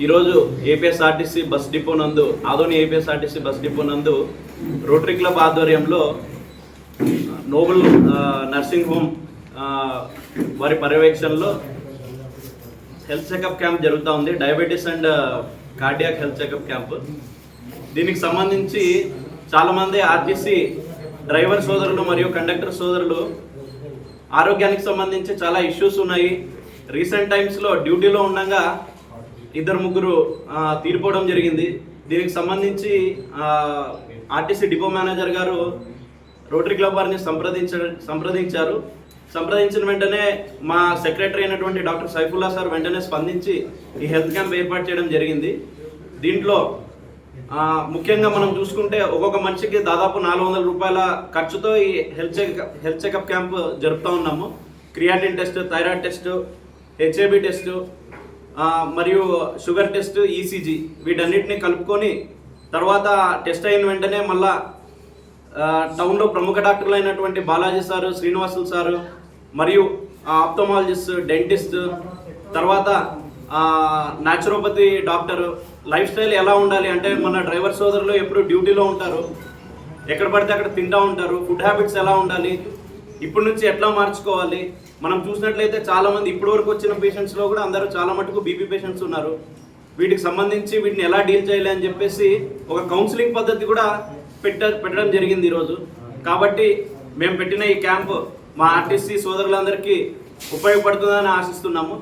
ఈరోజు APSRTC bus depot నందు Adoni APSRTC bus depot నందు రోటరీ క్లబ్ ఆధ్వర్యంలో నోబెల్ నర్సింగ్ హోమ్ వారి పర్యవేక్షణలో హెల్త్ చెకప్ క్యాంప్ జరుగుతూ ఉంది. Diabetes and cardiac health checkup camp. దీనికి సంబంధించి చాలామంది ఆర్టీసీ డ్రైవర్ సోదరులు మరియు కండక్టర్ సోదరులు ఆరోగ్యానికి సంబంధించి చాలా ఇష్యూస్ ఉన్నాయి. రీసెంట్ టైమ్స్లో డ్యూటీలో ఉండగా 2-3 తీరిపోవడం జరిగింది. దీనికి సంబంధించి ఆర్టీసీ డిపో మేనేజర్ గారు రోటరీ క్లబ్ వారిని సంప్రదించారు. సంప్రదించిన వెంటనే మా సెక్రటరీ అయినటువంటి డాక్టర్ సైఫుల్లా సార్ వెంటనే స్పందించి ఈ హెల్త్ క్యాంప్ ఏర్పాటు చేయడం జరిగింది. దీంట్లో ముఖ్యంగా మనం చూసుకుంటే ఒక్కొక్క మనిషికి దాదాపు 400 రూపాయల ఖర్చుతో ఈ హెల్త్ చెకప్ క్యాంప్ జరుపుతూ ఉన్నాము. Creatine test, thyroid test, HIB test మరియు షుగర్ టెస్ట్, ఈసీజీ వీటన్నిటిని కలుపుకొని తర్వాత టెస్ట్ అయిన వెంటనే మళ్ళా టౌన్లో ప్రముఖ డాక్టర్లు అయినటువంటి బాలాజీ సారు, శ్రీనివాసులు సారు, మరియు ఆప్థమాలజిస్ట్, డెంటిస్ట్, తర్వాత న్యాచురోపతి డాక్టర్. లైఫ్ స్టైల్ ఎలా ఉండాలి అంటే, మన డ్రైవర్ సోదరులు ఎప్పుడు డ్యూటీలో ఉంటారు, ఎక్కడ పడితే అక్కడ తింటూ ఉంటారు. ఫుడ్ హ్యాబిట్స్ ఎలా ఉండాలి, ఇప్పటి నుంచి ఎట్లా మార్చుకోవాలి. మనం చూసినట్లయితే చాలామంది ఇప్పటి వరకు వచ్చిన పేషెంట్స్లో కూడా అందరూ చాలా మటుకు బీపీ పేషెంట్స్ ఉన్నారు. వీటికి సంబంధించి వీటిని ఎలా డీల్ చేయాలి అని చెప్పేసి ఒక కౌన్సిలింగ్ పద్ధతి కూడా పెట్టడం జరిగింది ఈరోజు. కాబట్టి మేము పెట్టిన ఈ క్యాంపు మా ఆర్టీసీ సోదరులందరికీ ఉపయోగపడుతుందని ఆశిస్తున్నాము.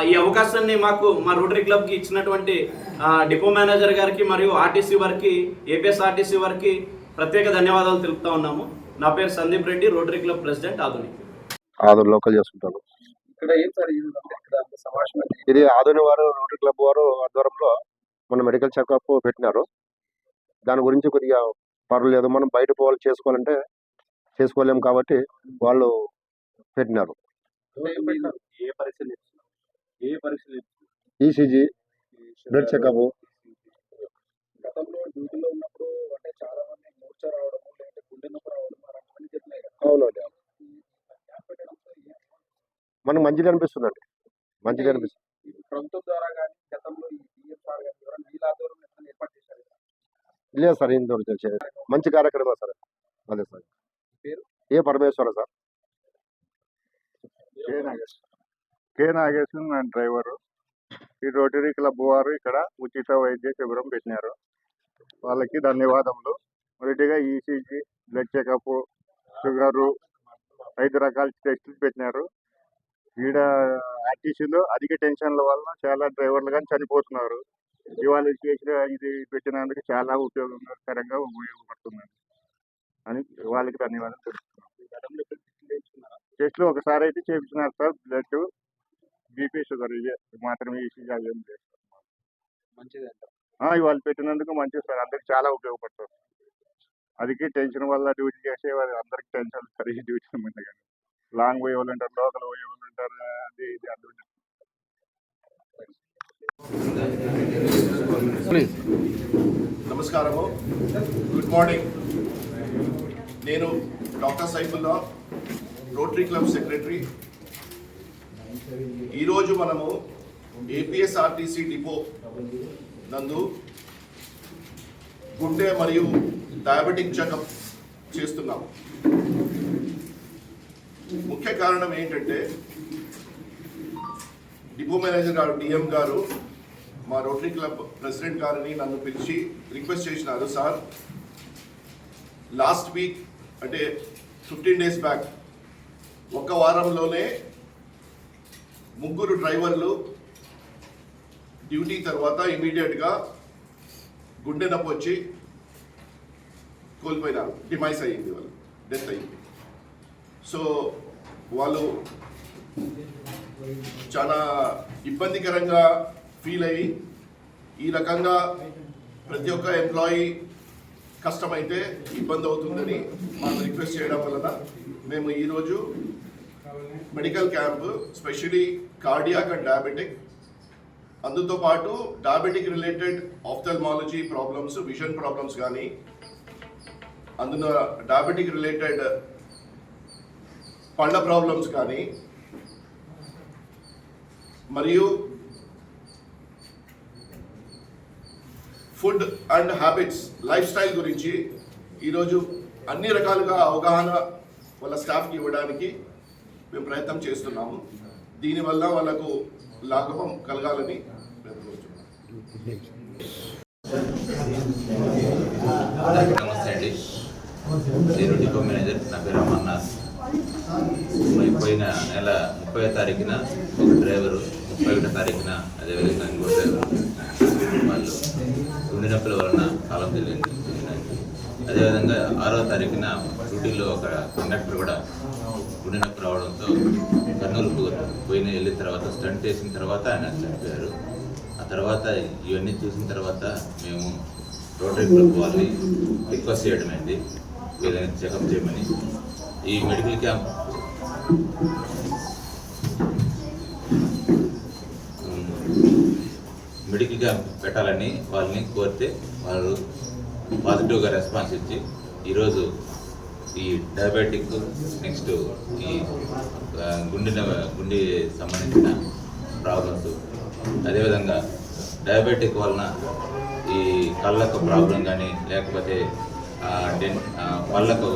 ఈ అవకాశాన్ని మాకు మా రోటరీ క్లబ్కి ఇచ్చినటువంటి డిపో మేనేజర్ గారికి మరియు ఆర్టీసీ వారికి, ఏపీఎస్ ఆర్టీసీ వారికి ప్రత్యేక ధన్యవాదాలు తెలుపుతా ఉన్నాము. నా పేరు Sandeep Reddy, rotary club president, Adoni local చేసుకుంటాను. ఇది ఆదోని వారు రోటరీ క్లబ్ వారు ఆధ్వర్యంలో మన మెడికల్ చెకప్ పెట్టినారు. దాని గురించి కొద్దిగా పర్వాలేదు, మనం బయట పోవాలి చేసుకోవాలంటే చేసుకోలేము కాబట్టి వాళ్ళు పెట్టినారు. ECG, blood checkup. అవునండి, మనకు మంచిగా అనిపిస్తుందండి, మంచిగా అనిపిస్తుంది. ప్రభుత్వం ద్వారా కానీ గతంలో లేదు సార్, ఇంత మంచి కార్యక్రమం సార్. అదే సార్, ఏ పరమేశ్వర సార్. కే నాగేశ్వర నా డ్రైవరు. ఈ రోటరీ క్లబ్ వారు ఇక్కడ ఉచిత వైద్య శిబిరం పెట్టినారు. వాళ్ళకి ధన్యవాదములు. మొదటిగా ఈసీజీ, బ్లడ్ చెకప్, షుగరు, 5 రకాల టెస్టులు పెట్టినారు. ఈడ ఆర్టీసీలో అధిక టెన్షన్ల వల్ల చాలా డ్రైవర్లు కానీ చనిపోతున్నారు. ఇవాళ చేసిన ఇది పెట్టినందుకు చాలా ఉపయోగకరంగా ఉపయోగపడుతుందండి అని వాళ్ళకి ధన్యవాదాలు తెలుస్తున్నాం. టెస్టులు ఒకసారి అయితే చేయించినారు సార్. బ్లడ్, బీపీ, షుగర్ ఇవే మాత్రమే. ఈసీజీ ఏం లేదు. ఇవాళ పెట్టినందుకు మంచిది సార్, అందరికి చాలా ఉపయోగపడుతుంది. అదికి టెన్షన్ వల్ల డ్యూటీ చేసే అందరికి టెన్షన్ సరిగ్గా డ్యూటీ ఉంది కానీ లాంగ్ పోయే వాళ్ళు ఉంటారు, లోకల్ పోయే వాళ్ళు ఉంటారు, అది ఇది అర్థం. నమస్కారము, గుడ్ మార్నింగ్. నేను doctor Saifullah, rotary club secretary. ఈరోజు మనము ఏపీఎస్ఆర్టీసీ డిపో నందు గుండె మరియు డయాబెటిక్ చెకప్ చేస్తున్నాము. ముఖ్య కారణం ఏంటంటే, డిపో మేనేజర్ గారు, డిఎం గారు, మా రోటరీ క్లబ్ ప్రెసిడెంట్ గారిని నన్ను పిలిచి రిక్వెస్ట్ చేసినారు. సార్, లాస్ట్ వీక్ అంటే 15 days బ్యాక్ ఒక వారంలోనే 3 డ్రైవర్లు డ్యూటీ తర్వాత ఇమీడియట్గా గుండె నొప్పి వచ్చి కోల్పోయినారు. డిమైస్ అయ్యింది, వాళ్ళు డెత్ అయ్యింది. సో వాళ్ళు చాలా ఇబ్బందికరంగా ఫీల్ అయ్యి, ఈ రకంగా ప్రతి ఒక్క ఎంప్లాయీ కష్టమైతే ఇబ్బంది అవుతుందని మాకు రిక్వెస్ట్ చేయడం వలన మేము ఈరోజు medical camp, specially cardiac and diabetic, అందుతో పాటు diabetic related ophthalmology problems, vision problems కానీ, అందులో డయాబెటిక్ రిలేటెడ్ పళ్ళ ప్రాబ్లమ్స్ కానీ, మరియు food and habits, lifestyle గురించి ఈరోజు అన్ని రకాలుగా అవగాహన వాళ్ళ స్టాఫ్కి ఇవ్వడానికి మేము ప్రయత్నం చేస్తున్నాము. దీనివల్ల వాళ్ళకు లాభం కలగాలని నమస్తే అండి, నేను డిపో మేనేజర్. నా పేరు అమర్నాథ్. పోయిన నెల 30వ తారీఖున ఒక డ్రైవరు, 31వ తారీఖున అదేవిధంగా ఇంకో డ్రైవరు వాళ్ళు గుండె నొప్పుల వలన కాలం తెలియదు. అదేవిధంగా 6వ తారీఖున డ్యూటీలో ఒక కండక్టర్ కూడా గుండె నొప్పి రావడంతో కర్నూలు వెళ్ళిన తర్వాత స్టంట్ చేసిన తర్వాత ఆయన చనిపోయారు. ఆ తర్వాత ఇవన్నీ చూసిన తర్వాత మేము రోటరీ క్లబ్ వాళ్ళని రిక్వెస్ట్ చేయడమైంది, ఏదైనా చెకప్ చేయమని. ఈ మెడికల్ క్యాంప్ పెట్టాలని వాళ్ళని కోరితే వాళ్ళు పాజిటివ్గా రెస్పాన్స్ ఇచ్చి ఈరోజు ఈ డయాబెటిక్, నెక్స్ట్ ఈ గుండె సంబంధించిన ప్రాబ్లమ్స్, అదేవిధంగా డయాబెటిక్ వలన ఈ కళ్ళకు ప్రాబ్లం కానీ లేకపోతే పళ్ళకు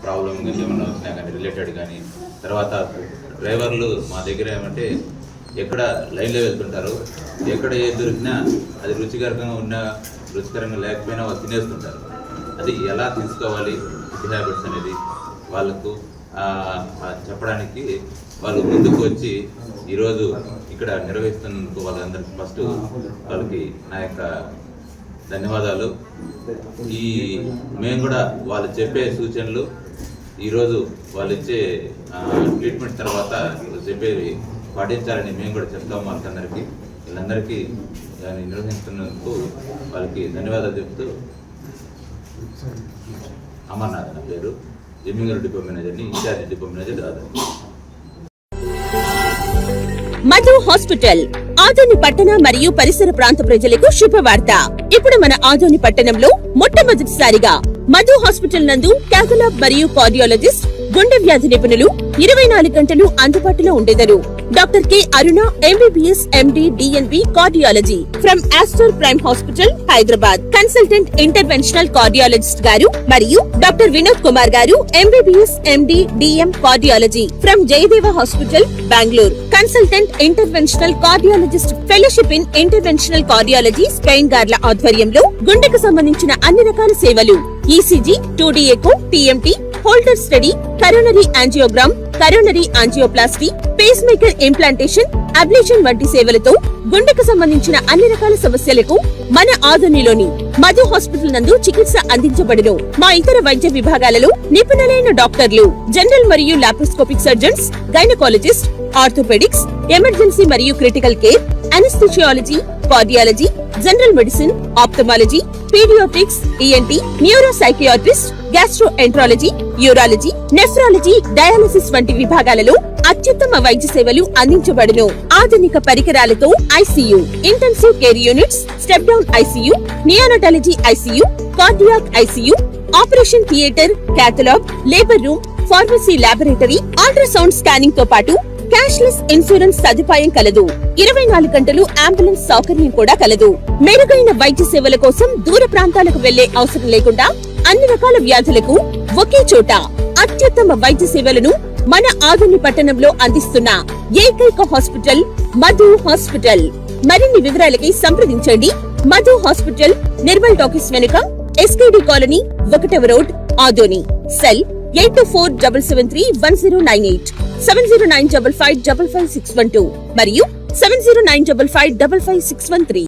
ప్రాబ్లం కానీ ఏమైనా వచ్చినా కానీ రిలేటెడ్ కానీ, తర్వాత డ్రైవర్లు మా దగ్గర ఏమంటే ఎక్కడ లైన్లో వెళ్తుంటారు, ఎక్కడ ఏది దొరికినా అది రుచికరంగా ఉన్నా రుచికరంగా లేకపోయినా వాళ్ళు తినేస్తుంటారు. అది ఎలా తీసుకోవాలి ఫుడ్ హ్యాబిట్స్ అనేది వాళ్ళకు చెప్పడానికి వాళ్ళు ముందుకు వచ్చి ఈరోజు ఇక్కడ నిర్వహిస్తున్నందుకు వాళ్ళందరికీ ఫస్ట్ వాళ్ళకి నా యొక్క ధన్యవాదాలు. మేము కూడా వాళ్ళు చెప్పే సూచనలు ఈరోజు వాళ్ళు ఇచ్చే ట్రీట్మెంట్ తర్వాత చెప్పేవి పాటించాలని మేము కూడా చెప్తాము వాళ్ళందరికీ. వీళ్ళందరికీ దాన్ని నిర్వహిస్తున్నందుకు వాళ్ళకి ధన్యవాదాలు చెప్తూ, అమర్నాథ్ నా పేరు, జమీంగర్ డిపో మేనేజర్ని, ఇన్ఛార్జ్ డిపో మేనేజర్ ఆదర్. మధు హాస్పిటల్ ఆదోని పట్టణ మరియు పరిసర ప్రాంత ప్రజలకు శుభవార్త. ఇప్పుడు మన ఆదోని పట్టణంలో మొట్టమొదటిసారిగా మధు హాస్పిటల్ నందు క్యాథలాబ్ మరియు కార్డియాలజిస్ట్, గుండె వ్యాధి నిపుణులు 24 గంటలు అందుబాటులో ఉండేదరు. Doctor K Aruna MBBS MD DNB cardiology from Aster Prime hospital Hyderabad, consultant interventional cardiologist గారు మరియు డాక్టర్ వినోద్ కుమార్ గారు MBBS MD DM cardiology from Jayadeva hospital Bengaluru, consultant interventional cardiologist fellowship in interventional cardiology Spain గార్ల ఆధ్వర్యంలో గుండెకు సంబంధించిన అన్ని రకాల సేవలు, ECG, 2D echo, TMT, Holter study, coronary angiogram, coronary angioplasty, pacemaker implantation, ablation వంటి సేవలతో గుండెకు సంబంధించిన అన్ని రకాల సమస్యలకు మన ఆదోనిలోని మధు హాస్పిటల్ నందు చికిత్స అందించబడును. మా ఇతర వైద్య విభాగాలలో నిపుణులైన డాక్టర్లు, జనరల్ మరియు laparoscopic surgeons, gynaecologist, orthopaedics, emergency మరియు critical care, anaesthesiology, cardiology, general medicine, ophthalmology, paediatrics, ENT, neuro psychiatrist, gastroenterology, urology, nephrology, dialysis వంటి విభాగాలలో అత్యుత్తమ వైద్య సేవలు అందించబడును. ఆధునిక పరికరాలతో ICU, intensive care units, step down ICU, neonatology ICU, cardiac ICU, operation theatre, cath lab, labour room, pharmacy laboratory, ultrasound scanning తో పాటు క్యాష్లెస్ ఇన్సూరెన్స్ సదుపాయం కలదు. 24 గంటలు అంబులెన్స్ సౌకర్యం కూడా కలదు. మెరుగైన వైద్య సేవల కోసం దూర ప్రాంతాలకు వెళ్లే అవసరం లేకుండా అన్ని రకాల వ్యాధులకు ఒకే చోట అత్యుత్తమ వైద్య సేవలను మన ఆదోని పట్టణంలో అందిస్తున్న ఏకైక హాస్పిటల్ మధు హాస్పిటల్. మరిన్ని వివరాలకి సంప్రదించండి. మధు హాస్పిటల్, నిర్మల్ టాకీస్ వెనుక, ఎస్కేడి కాలనీ, 1వ రోడ్, ఆదోని. సెల్ 8247731098, 7095555612 మరియు 7095555613.